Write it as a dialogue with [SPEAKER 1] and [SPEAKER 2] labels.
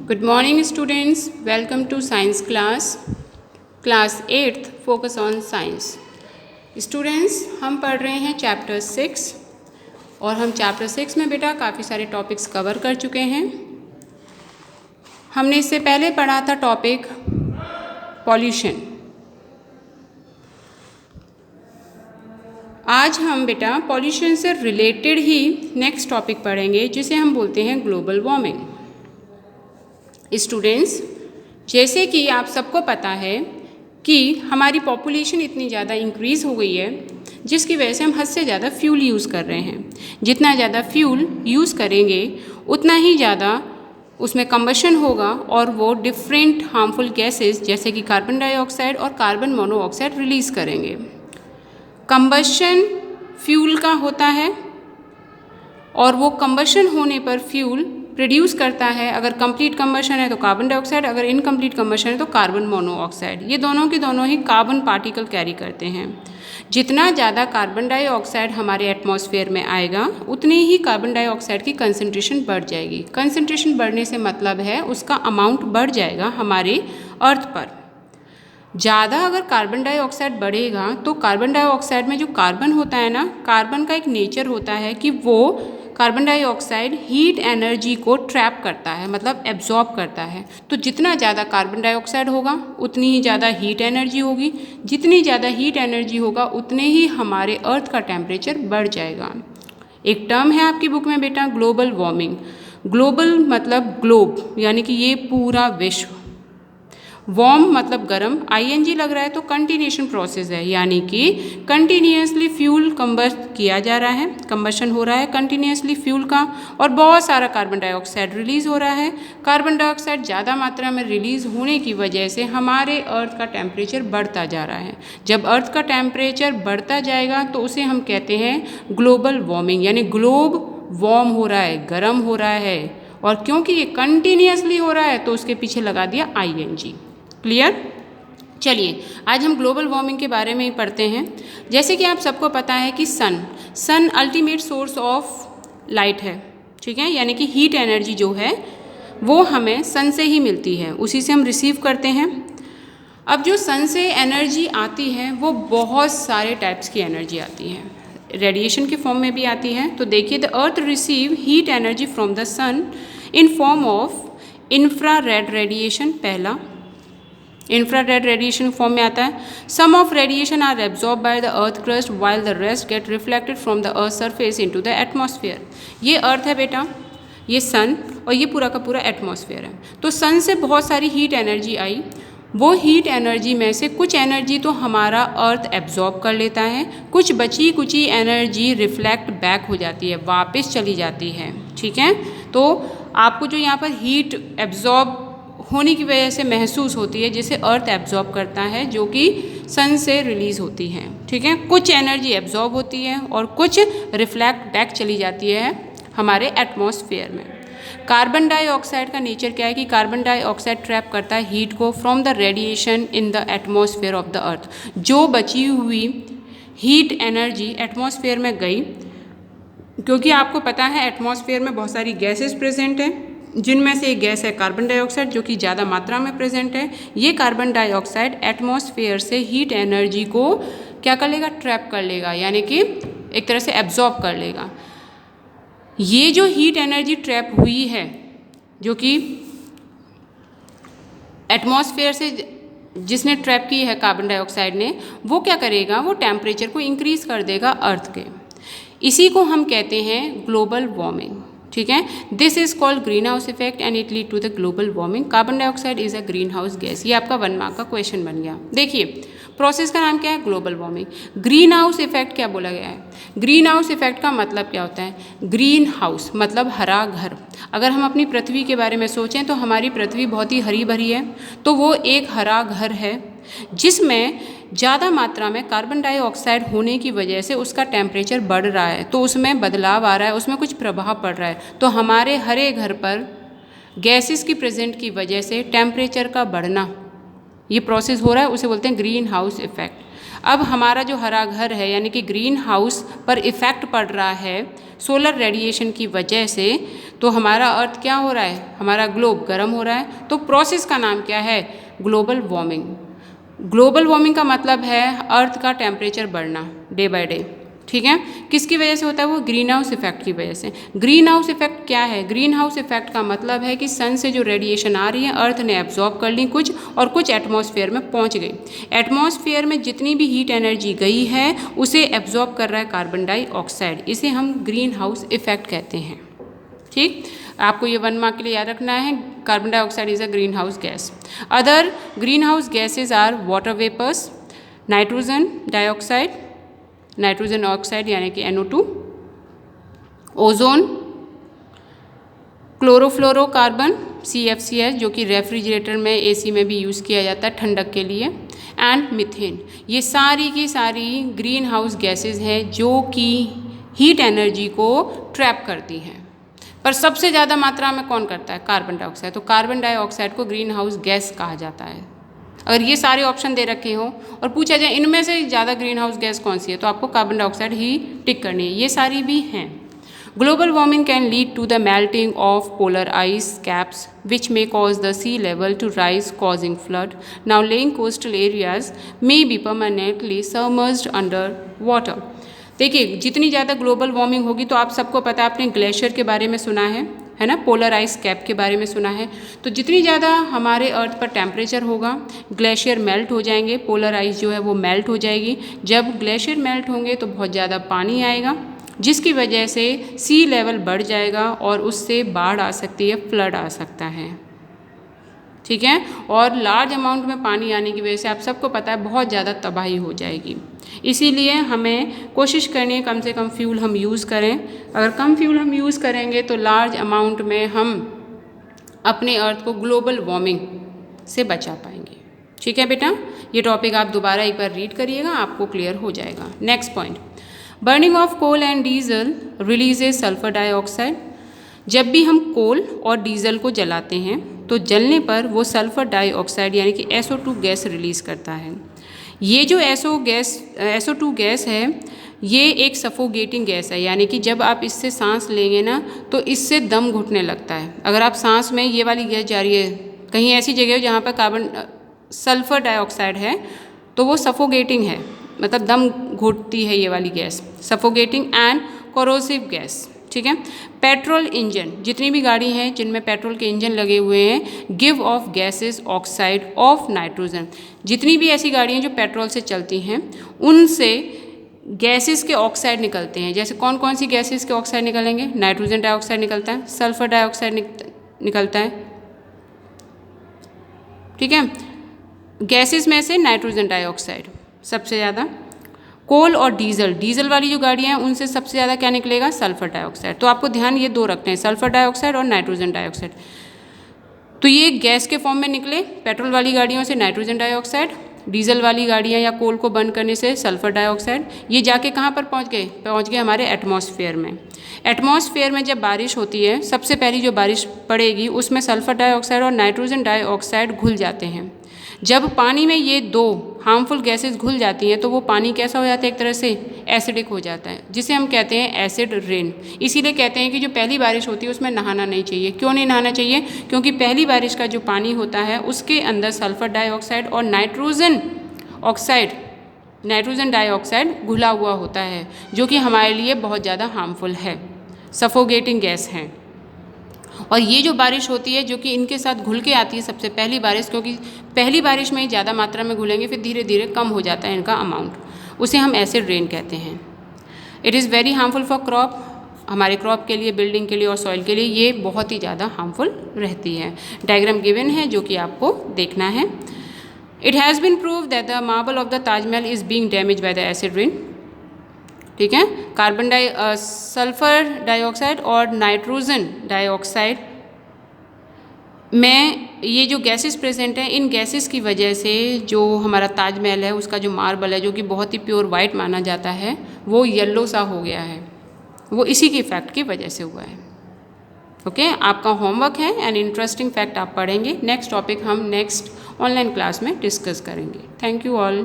[SPEAKER 1] Good morning students, welcome to science class 8th focus on science। Students हम पढ़ रहे हैं चैप्टर 6 और हम चैप्टर 6 में बेटा काफ़ी सारे टॉपिक्स कवर कर चुके हैं। हमने इससे पहले पढ़ा था टॉपिक पॉल्यूशन। आज हम बेटा पॉल्यूशन से रिलेटेड ही नेक्स्ट टॉपिक पढ़ेंगे जिसे हम बोलते हैं ग्लोबल वार्मिंग। स्टूडेंट्स, जैसे कि आप सबको पता है कि हमारी पॉपुलेशन इतनी ज़्यादा इंक्रीज़ हो गई है जिसकी वजह से हम हद से ज़्यादा फ्यूल यूज़ कर रहे हैं। जितना ज़्यादा फ्यूल यूज़ करेंगे उतना ही ज़्यादा उसमें कंबशन होगा और वो डिफरेंट हार्मफुल गैसेस जैसे कि कार्बन डाइऑक्साइड और कार्बन मोनोऑक्साइड रिलीज़ करेंगे। कंबशन फ्यूल का होता है और वो कंबशन होने पर फ्यूल प्रोड्यूस करता है। अगर कंप्लीट कंबशन है तो कार्बन डाइऑक्साइड, अगर इनकम्प्लीट कंबशन है तो कार्बन मोनोऑक्साइड। ये दोनों के दोनों ही कार्बन पार्टिकल कैरी करते हैं। जितना ज़्यादा कार्बन डाइऑक्साइड हमारे एटमॉस्फेयर में आएगा उतनी ही कार्बन डाइऑक्साइड की कंसंट्रेशन बढ़ जाएगी। कंसंट्रेशन बढ़ने से मतलब है उसका अमाउंट बढ़ जाएगा हमारे अर्थ पर। ज़्यादा अगर कार्बन डाइऑक्साइड बढ़ेगा तो कार्बन डाइऑक्साइड में जो कार्बन होता है ना, कार्बन का एक नेचर होता है कि वो कार्बन डाइऑक्साइड हीट एनर्जी को ट्रैप करता है, मतलब एब्जॉर्ब करता है। तो जितना ज़्यादा कार्बन डाइऑक्साइड होगा उतनी ही ज़्यादा हीट एनर्जी होगी। जितनी ज़्यादा हीट एनर्जी होगा उतने ही हमारे अर्थ का टेम्परेचर बढ़ जाएगा। एक टर्म है आपकी बुक में बेटा ग्लोबल वार्मिंग। ग्लोबल मतलब ग्लोब यानी कि ये पूरा विश्व। वार्म मतलब गर्म, आईएनजी लग रहा है तो कंटिन्यूएशन प्रोसेस है, यानी कि कंटिन्यूसली फ्यूल कंबस्ट किया जा रहा है, कंबशन हो रहा है कंटिन्यूसली फ्यूल का और बहुत सारा कार्बन डाइऑक्साइड रिलीज़ हो रहा है। कार्बन डाइऑक्साइड ज़्यादा मात्रा में रिलीज़ होने की वजह से हमारे अर्थ का टेम्परेचर बढ़ता जा रहा है। जब अर्थ का टेम्परेचर बढ़ता जाएगा तो उसे हम कहते हैं ग्लोबल वार्मिंग, यानी ग्लोब वार्म हो रहा है, गर्म हो रहा है। और क्योंकि ये कंटिन्यूसली हो रहा है तो उसके पीछे लगा दिया आईएनजी। क्लियर? चलिए आज हम ग्लोबल वार्मिंग के बारे में ही पढ़ते हैं। जैसे कि आप सबको पता है कि सन अल्टीमेट सोर्स ऑफ लाइट है, ठीक है, यानी कि हीट एनर्जी जो है वो हमें सन से ही मिलती है, उसी से हम रिसीव करते हैं। अब जो सन से एनर्जी आती है वो बहुत सारे टाइप्स की एनर्जी आती है, रेडिएशन के फॉर्म में भी आती है। तो देखिए, the earth receive heat energy from the sun in form of infrared radiation. पहला इंफ्रारेड रेडिएशन फॉर्म में आता है। Some of radiation are absorb by the earth crust while the rest get reflected from the earth surface into the atmosphere. ये earth है बेटा, ये सन और ये पूरा का पूरा एटमॉस्फेयर है। तो सन से बहुत सारी हीट एनर्जी आई। वो हीट एनर्जी में से कुछ एनर्जी तो हमारा अर्थ एब्जॉर्ब कर लेता है, कुछ बची कुची एनर्जी रिफ्लेक्ट बैक हो जाती है, वापस चली जाती है, ठीक है। तो आपको जो यहाँ पर हीट एब्जॉर्ब होने की वजह से महसूस होती है जिसे अर्थ एब्जॉर्ब करता है, जो कि सन से रिलीज़ होती है, ठीक है। कुछ एनर्जी एब्जॉर्ब होती है और कुछ रिफ्लेक्ट बैक चली जाती है हमारे एटमॉस्फेयर में। कार्बन डाइऑक्साइड का नेचर क्या है कि कार्बन डाइऑक्साइड ट्रैप करता है हीट को from the radiation in the atmosphere of the earth. जो बची हुई हीट एनर्जी एटमॉस्फेयर में गई, क्योंकि आपको पता है एटमॉस्फेयर में बहुत सारी गैसेस प्रेजेंट हैं, जिनमें से एक गैस है कार्बन डाइऑक्साइड जो कि ज़्यादा मात्रा में प्रेजेंट है। ये कार्बन डाइऑक्साइड एटमॉस्फेयर से हीट एनर्जी को क्या कर लेगा, ट्रैप कर लेगा, यानी कि एक तरह से एब्जॉर्ब कर लेगा। ये जो हीट एनर्जी ट्रैप हुई है जो कि एटमॉस्फेयर से जिसने ट्रैप की है कार्बन डाइऑक्साइड ने, वो क्या करेगा, वो टेम्परेचर को इंक्रीज़ कर देगा अर्थ के। इसी को हम कहते हैं ग्लोबल वार्मिंग, ठीक है। This is called green house effect and it lead to the global warming. Carbon dioxide is a green house gas. ये आपका 1 मार्क का क्वेश्चन बन गया। देखिए प्रोसेस का नाम क्या है, global warming. Green house effect क्या बोला गया है, ग्रीन हाउस इफेक्ट का मतलब क्या होता है, ग्रीन हाउस मतलब हरा घर। अगर हम अपनी पृथ्वी के बारे में सोचें तो हमारी पृथ्वी बहुत ही हरी भरी है, तो वो एक हरा घर है जिसमें ज़्यादा मात्रा में कार्बन डाइऑक्साइड होने की वजह से उसका टेम्परेचर बढ़ रहा है, तो उसमें बदलाव आ रहा है, उसमें कुछ प्रभाव पड़ रहा है। तो हमारे हरे घर पर गैसेस की प्रेजेंट की वजह से टेम्परेचर का बढ़ना, ये प्रोसेस हो रहा है, उसे बोलते हैं ग्रीन हाउस इफेक्ट। अब हमारा जो हरा घर है यानी कि ग्रीन हाउस पर इफ़ेक्ट पड़ रहा है सोलर रेडिएशन की वजह से, तो हमारा अर्थ क्या हो रहा है, हमारा ग्लोब गर्म हो रहा है। तो प्रोसेस का नाम क्या है, ग्लोबल वार्मिंग। ग्लोबल वार्मिंग का मतलब है अर्थ का टेम्परेचर बढ़ना डे बाय डे, ठीक है। किसकी वजह से होता है वो, ग्रीन हाउस इफेक्ट की वजह से। ग्रीन हाउस इफेक्ट क्या है, ग्रीन हाउस इफेक्ट का मतलब है कि सन से जो रेडिएशन आ रही है अर्थ ने एब्जॉर्ब कर ली कुछ और कुछ एटमॉस्फेयर में पहुंच गई। एटमॉस्फेयर में जितनी भी हीट एनर्जी गई है उसे एब्जॉर्ब कर रहा है कार्बन डाइऑक्साइड, इसे हम ग्रीन हाउस इफेक्ट कहते हैं, ठीक। आपको ये 1 मार्क के लिए याद रखना है, carbon dioxide is a green house gas. Other green house gases are water vapours, nitrogen dioxide, nitrogen oxide यानी कि NO2, ओजोन, क्लोरोफ्लोरोकार्बन CFCS जो कि रेफ्रिजरेटर में AC में भी यूज़ किया जाता है ठंडक के लिए, एंड मीथेन। ये सारी की सारी ग्रीन हाउस गैसेज हैं जो कि हीट एनर्जी को ट्रैप करती हैं। पर सबसे ज़्यादा मात्रा में कौन करता है, कार्बन डाइऑक्साइड। तो कार्बन डाइऑक्साइड को ग्रीन हाउस गैस कहा जाता है। अगर ये सारे ऑप्शन दे रखे हों और पूछा जाए इनमें से ज़्यादा ग्रीन हाउस गैस कौन सी है, तो आपको कार्बन डाइऑक्साइड ही टिक करनी है। ये सारी भी हैं। Global warming can lead to the melting of polar ice caps which may cause the sea level to rise causing flood. Now laying coastal areas may be permanently submerged under water. देखिए जितनी ज़्यादा global warming होगी, तो आप सबको पता है, आपने ग्लेशियर के बारे में सुना है ना, पोलर आइस कैप के बारे में सुना है। तो जितनी ज़्यादा हमारे अर्थ पर टेम्परेचर होगा, ग्लेशियर मेल्ट हो जाएंगे, पोलर आइस जो है वो मेल्ट हो जाएगी। जब ग्लेशियर मेल्ट होंगे तो बहुत ज़्यादा पानी आएगा, जिसकी वजह से सी लेवल बढ़ जाएगा और उससे बाढ़ आ सकती है, फ्लड आ सकता है, ठीक है। और लार्ज अमाउंट में पानी आने की वजह से आप सबको पता है बहुत ज़्यादा तबाही हो जाएगी। इसीलिए हमें कोशिश करनी है कम से कम फ्यूल हम यूज़ करें। अगर कम फ्यूल हम यूज़ करेंगे तो लार्ज अमाउंट में हम अपने अर्थ को ग्लोबल वार्मिंग से बचा पाएंगे, ठीक है बेटा। ये टॉपिक आप दोबारा एक बार रीड करिएगा, आपको क्लियर हो जाएगा। Next point, burning of coal and diesel releases sulphur dioxide. जब भी हम कोल और डीजल को जलाते हैं तो जलने पर वो सल्फर डाइऑक्साइड यानी कि SO2 गैस रिलीज़ करता है। ये जो SO2 गैस है ये एक सफोगेटिंग गैस है, यानी कि जब आप इससे सांस लेंगे ना तो इससे दम घुटने लगता है। अगर आप सांस में ये वाली गैस जा रही है, कहीं ऐसी जगह हो जहाँ पर सल्फर डाइऑक्साइड है तो वो सफोगेटिंग है, मतलब दम घुटती है ये वाली गैस, सफोगेटिंग एंड कोरोसिव गैस, ठीक है। पेट्रोल इंजन, जितनी भी गाड़ी हैं जिनमें पेट्रोल के इंजन लगे हुए हैं, give of gases oxide of nitrogen. जितनी भी ऐसी गाड़ियाँ जो पेट्रोल से चलती हैं उनसे गैसेस के ऑक्साइड निकलते हैं। जैसे कौन कौन सी गैसेस के ऑक्साइड निकलेंगे, नाइट्रोजन डाइऑक्साइड निकलता है, सल्फर डाइऑक्साइड निकलता है, ठीक है। गैसेस में से नाइट्रोजन डाइऑक्साइड सबसे ज़्यादा। कोल और डीजल वाली जो गाड़ियाँ हैं उनसे सबसे ज़्यादा क्या निकलेगा, सल्फर डाइऑक्साइड। तो आपको ध्यान ये दो रखने हैं, सल्फर डाइऑक्साइड और नाइट्रोजन डाइऑक्साइड। तो ये गैस के फॉर्म में निकले पेट्रोल वाली गाड़ियों से नाइट्रोजन डाइऑक्साइड, डीजल वाली गाड़ियाँ या कोल को बर्न करने से सल्फर डाइऑक्साइड। ये जाके कहाँ पर पहुँच गए हमारे एटमॉस्फेयर में। एटमॉस्फेयर में जब बारिश होती है, सबसे पहली जो बारिश पड़ेगी उसमें सल्फर डाइऑक्साइड और नाइट्रोजन डाइऑक्साइड घुल जाते हैं। जब पानी में ये दो हार्मफुल गैसेस घुल जाती हैं तो वो पानी कैसा हो जाता है, एक तरह से एसिडिक हो जाता है, जिसे हम कहते हैं एसिड रेन। इसीलिए कहते हैं कि जो पहली बारिश होती है उसमें नहाना नहीं चाहिए। क्यों नहीं नहाना चाहिए, क्योंकि पहली बारिश का जो पानी होता है उसके अंदर सल्फर डाइऑक्साइड और नाइट्रोजन डाइऑक्साइड घुला हुआ होता है, जो कि हमारे लिए बहुत ज़्यादा हार्मफुल है, सफोगेटिंग गैस है। और ये जो बारिश होती है जो कि इनके साथ घुल के आती है सबसे पहली बारिश, क्योंकि पहली बारिश में ही ज़्यादा मात्रा में घुलेंगे, फिर धीरे धीरे कम हो जाता है इनका अमाउंट, उसे हम एसिड रेन कहते हैं। It is very harmful for crop, हमारे क्रॉप के लिए, बिल्डिंग के लिए और सॉइल के लिए ये बहुत ही ज़्यादा हार्मफुल रहती है। डायग्राम गिवन है जो कि आपको देखना है। It has been prove that the marble of the Taj Mahal is being damage by the acid rain, ठीक है। सल्फर डाइऑक्साइड और नाइट्रोजन डाइऑक्साइड में ये जो गैसेस प्रेजेंट हैं, इन गैसेस की वजह से जो हमारा ताजमहल है उसका जो मार्बल है, जो कि बहुत ही प्योर वाइट माना जाता है, वो येलो सा हो गया है। वो इसी के इफेक्ट की वजह से हुआ है। ओके, आपका होमवर्क है एंड इंटरेस्टिंग फैक्ट आप पढ़ेंगे। नेक्स्ट टॉपिक हम नेक्स्ट ऑनलाइन क्लास में डिस्कस करेंगे। Thank you all.